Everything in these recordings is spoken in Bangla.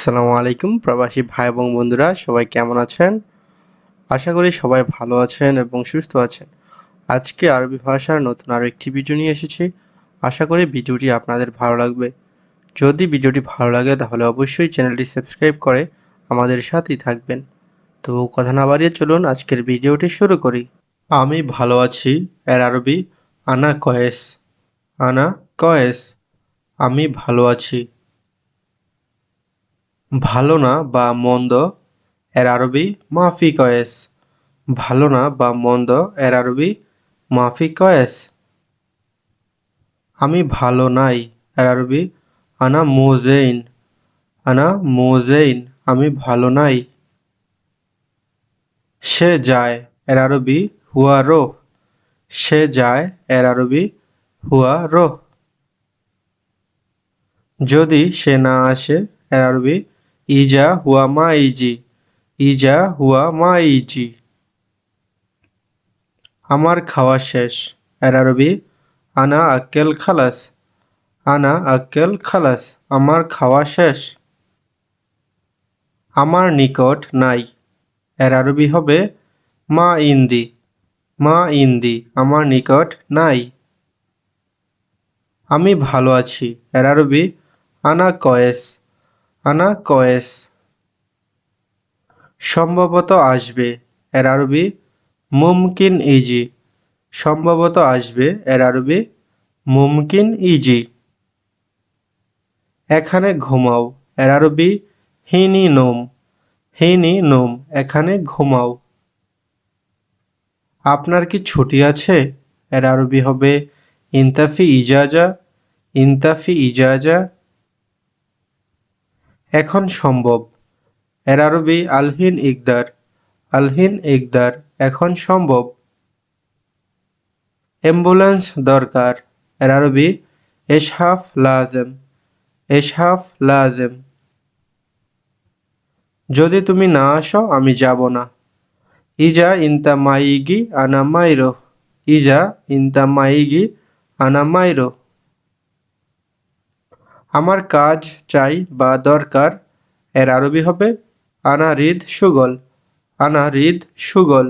আসসালামু আলাইকুম প্রবাসী ভাই এবং বন্ধুরা সবাই কেমন আছেন? আশা করি সবাই ভালো আছেন এবং সুস্থ আছেন। আজকে আরবি ভাষার নতুন আরো একটি ভিডিও নিয়ে এসেছি। আশা করি ভিডিওটি আপনাদের ভালো লাগবে। যদি ভিডিওটি ভালো লাগে তাহলে অবশ্যই চ্যানেলটি সাবস্ক্রাইব করে আমাদের সাথেই থাকবেন। তো কথা না বাড়িয়ে চলুন আজকের ভিডিওটি শুরু করি। আমি ভালো আছি এর আরবি আনা কয়েস। আনা কয়েস, আমি ভালো আছি। ভালো না বা মন্দ এর আরবি মাফি কয়েস। ভালো না বা মন্দ এর আরবি মাফি কয়েস। আমি ভালো নাই এর আরবি আনা মোজেইন। আনা মোজেইন, আমি ভালো নাই। সে যায় এর আরবি হুয়া রোহ। সে যায় এর আরবি হুয়া রোহ। যদি সে না আসে এর আরবি ইজা হুয়া মা ইজি। ইজা হুয়া মা ইজি। আমার খাওয়া শেষ এর আরবি আনা আক্কেল খালাস। আনা আক্কেল খালাস, আমার খাওয়া শেষ। আমার নিকট নাই এর আরবি হবে মা ইন্দি। মা ইন্দি, আমার নিকট নাই। আমি ভালো আছি এর আরবি আনা কয়েস। আনা কয়েস। সম্ভবত আসবে এর আরবি মুমকিন ইজি। সম্ভবত আসবে এর আরবি মুমকিন ইজি। এখানে ঘুমাও এর আরবি হিনি নোম। হিনি নোম, এখানে ঘুমাও। আপনার কি ছুটি আছে এর আরবি হবে ইনতাফি ইজাজা। ইনতাফি ইজাজা। এখন সম্ভব এর আরবি আলহিন ইকদার। আলহিন ইকদার, এখন সম্ভব। অ্যাম্বুলেন্স দরকার এর আরবি এশহাফ লাজেম। এশহাফ লাজেম। যদি তুমি না আসো আমি যাব না। ইজা ইনতা মাইগি আনা মাইরো। ইজা ইনতা মাইগি আনা মাইরো। আমার কাজ চাই বা দরকার এর আরবি হবে আনা রিদ সুগল। আনা রিদ সুগল।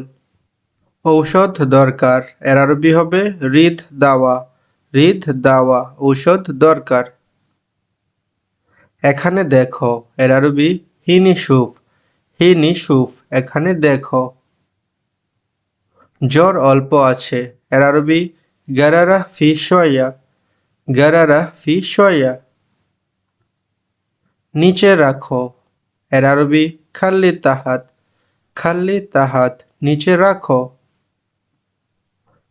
ঔষধ দরকার এর আরবি হবে রিদ দাওয়া। রিদ দাওয়া, ঔষধ দরকার। এখানে দেখো এর আরবি হিনি সুফ। হিনি সুফ, এখানে দেখো। জ্বর অল্প আছে এর আরবি গারারা ফি শয়া। গারারা ফি শয়া। নিচে রাখো এর আরবি খাল্লি তাহাত। খাল্লি তাহাত, নিচে রাখো।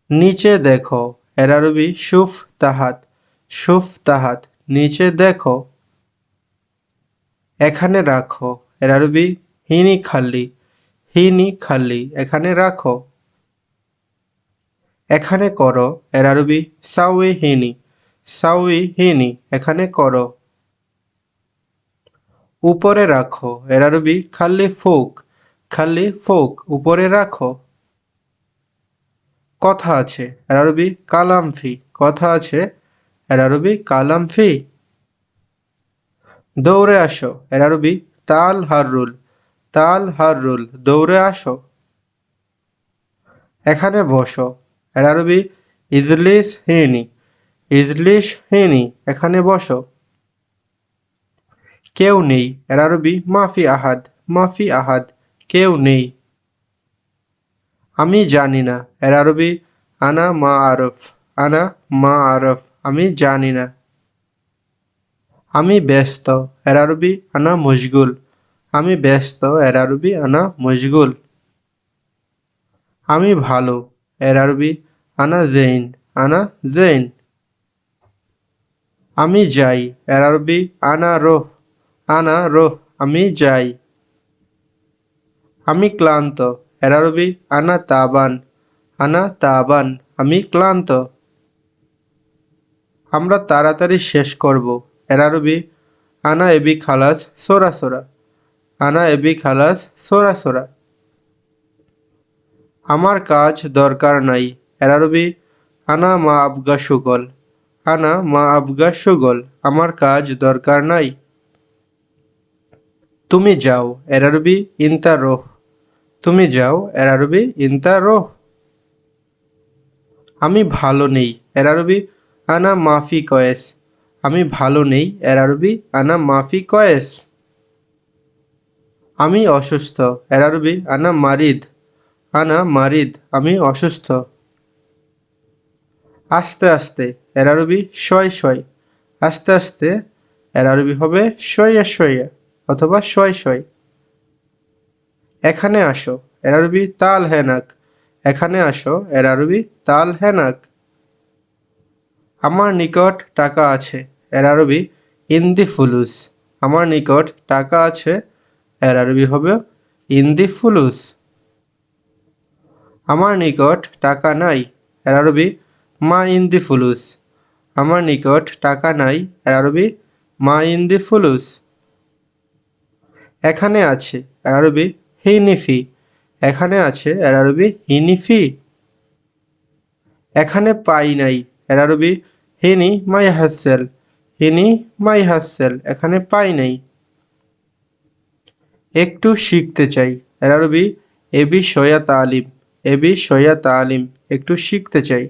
নিচে দেখো এর আরবি শুফ তাহাত। শুফ তাহাত, নিচে দেখো। এখানে রাখো এর আরবি হিনি খাল্লি। হিনি খাল্লি, এখানে রাখো। এখানে করো এর আরবি সাউই হিনি। সাউই হিনি, এখানে করো। উপরে রাখো এর আরবি খাল্লি ফোক। খাল্লি ফোক, উপরে রাখো। কথা আছে এর আরবি কালাম ফি। কথা আছে এর আরবি কালাম ফি। দৌড়ে আসো এর আরবি তাল হাররুল। তাল হাররুল, দৌড়ে আসো। এখানে বসো এর আরবি ইজলিস হিনি। ইজলিস হিনি, এখানে বসো। কেউ নেই এর আরবি মাফি আহাদ। মাফি আহাদ, কেউ নেই। আমি জানি না এর আরবি আনা মা আরফ। আনা মা আরফ, আমি জানি না। আমি ব্যস্ত এর আরবি আনা মশগুল। আমি ব্যস্ত এর আরবি আনা মশগুল। আমি ভালো এর আরবি আনা জেইন। আনা জেইন। আমি যাই এর আরবি আনা রোহ। আনা রোহ, আমি যাই। আমি ক্লান্ত এর আরবি আনা তাবান। আনা তাবান, আমি ক্লান্ত। আমরা তাড়াতাড়ি শেষ করব এর আরবি আনা এবি খালাস সোরা সোরা। আনা এবি খালাস সোরা সোরা। আমার কাজ দরকার নাই এর আরবি আনা মা আবগা সুগল। আনা মা আবগা সুগল, আমার কাজ দরকার নাই। তুমি যাও এর আরবি ইনতা রোহ। তুমি যাও এর আরবি ইনতা রোহ। আমি ভালো নেই এর আরবি আনা মাফি কয়েস। আমি ভালো নেই এর আরবি আনা মাফি কয়েস। আমি অসুস্থ এর আরবি আনা মারিদ। আনা মারিদ আমি অসুস্থ। আস্তে আস্তে এর আরবি শয় শয়। আস্তে আস্তে এর আরবি হবে শয়া শয়া অথবা শয় শয়। এখানে আসো এর আরবি তাল হেনাক। এখানে আসো এর আরবি তাল হেনাক। আমার নিকট টাকা আছে এর আরবি ইন্দি ফুলুস। আমার নিকট টাকা আছে এর আরবি হবে ইন্দি ফুলুস। আমার নিকট টাকা নাই এর আরবি মা ইন্দি ফুলুস। আমার নিকট টাকা নাই এর আরবি মা ইন্দি ফুলুস। এখানে আছে এর আরবি হিনিফি। এখানে আছে এর আরবি হিনিফি। এখানে পাই নাই এর আরবি হিনি মাই হাসেল। হিনি মাই হাসেল এখানে পাই নাই। একটু শিখতে চাই এর আরবি এবি শয়া তালিম। এবি শয়া তালিম একটু শিখতে চাই।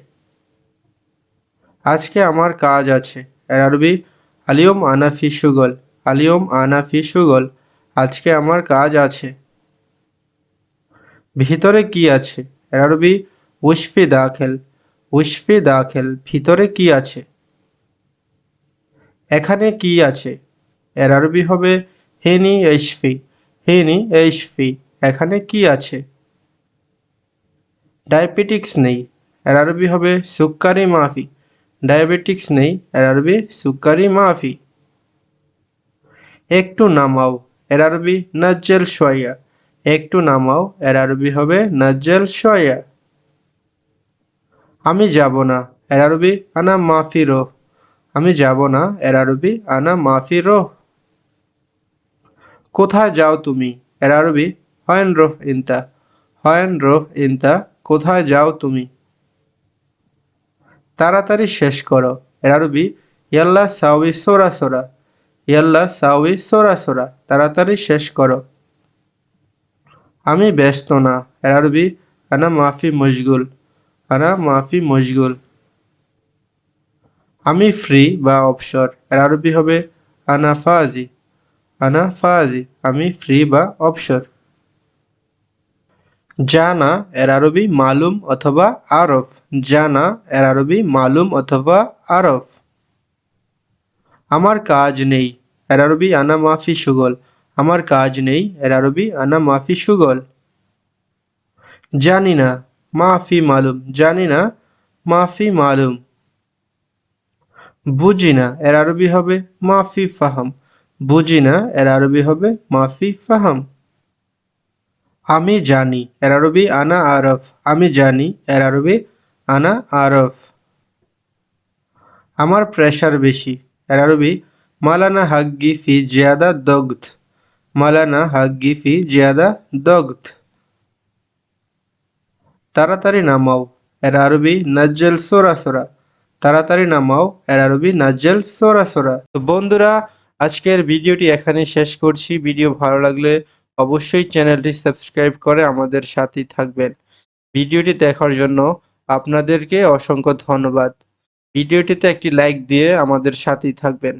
আজকে আমার কাজ আছে এর আরবি আলিয়ম আনাফি সুগল। আলিয়ম আনাফি সুগল আজকে আমার কাজ আছে। ভিতরে কি আছে এর আরবি উশফি দাখেল। উশফি দাখেল ভিতরে কি আছে। এখানে কি আছে এর আরবি হবে হেনি এইশফি। হেনি এইশফি এখানে কি আছে। ডায়াবেটিক্স নেই এর আরবি হবে সুক্কারি মাফি। ডায়াবেটিক্স নেই এর আরবি সুক্কারি মাফি। একটু নামাও এর আরবি নাজ্জেল শয়া। একটু নামাও এর আরবি হবে নাজ্জেল শয়া। আমি যাব না এর আরবি আনা মাফি রোহ। আমি যাব না এর আরবি আনা মাফি রোহ। কোথায় যাও তুমি এর আরবি হয়েন রোহ ইনতা। হয়েন রোহ ইনতা কোথায় যাও তুমি। তাড়াতাড়ি শেষ করো এর আরবি ইয়াল্লা সাউই সোরা সোরা। ইয়াল্লা সাউই সোরা সোরা তাড়াতাড়ি শেষ করো। আমি ব্যস্ত না এর আরবি আনা মাফি মশগুল। আনা মাফি মশগুল। আমি ফ্রি বা অবসর এর আরবি হবে আনা ফাজি। আনা ফাজি আমি ফ্রি বা অবসর। জানা এর আরবি মালুম অথবা আরফ। জানা এর আরবি মালুম অথবা আরফ। আমার কাজ নেই এর আরবি আনা মাফি সুগল। আমার কাজ নেই এর আরবি আনা মাফি সুগল। জানি না মাফি মালুম। জানি না মাফি মালুম। বুঝি না এর আরবি হবে মাফি ফাহাম। বুঝি না এর আরবি হবে মাফি ফাহাম। আমি জানি এর আরবি আনা আরফ। আমি জানি এর আরবি আনা আরফ। আমার প্রেশার বেশি এর আরবি মালানা হাগ্গি ফি জিয়াদা দগ্ধ। মালানা হাগ্গি ফি জিয়াদা দগ্ধ। তাড়াতাড়ি নামাও এর আরবি নাজ্জেল সোরা সোরা। তাড়াতাড়ি নামাও এর আরবি নাজ্জেল সোরা সোরা। তো বন্ধুরা, আজকের ভিডিওটি এখানে শেষ করছি। ভিডিও ভালো লাগলে অবশ্যই চ্যানেলটি সাবস্ক্রাইব করে আমাদের সাথেই থাকবেন। ভিডিওটি দেখার জন্য আপনাদেরকে অসংখ্য ধন্যবাদ। ভিডিওটিতে একটি লাইক দিয়ে আমাদের সাথেই থাকবেন।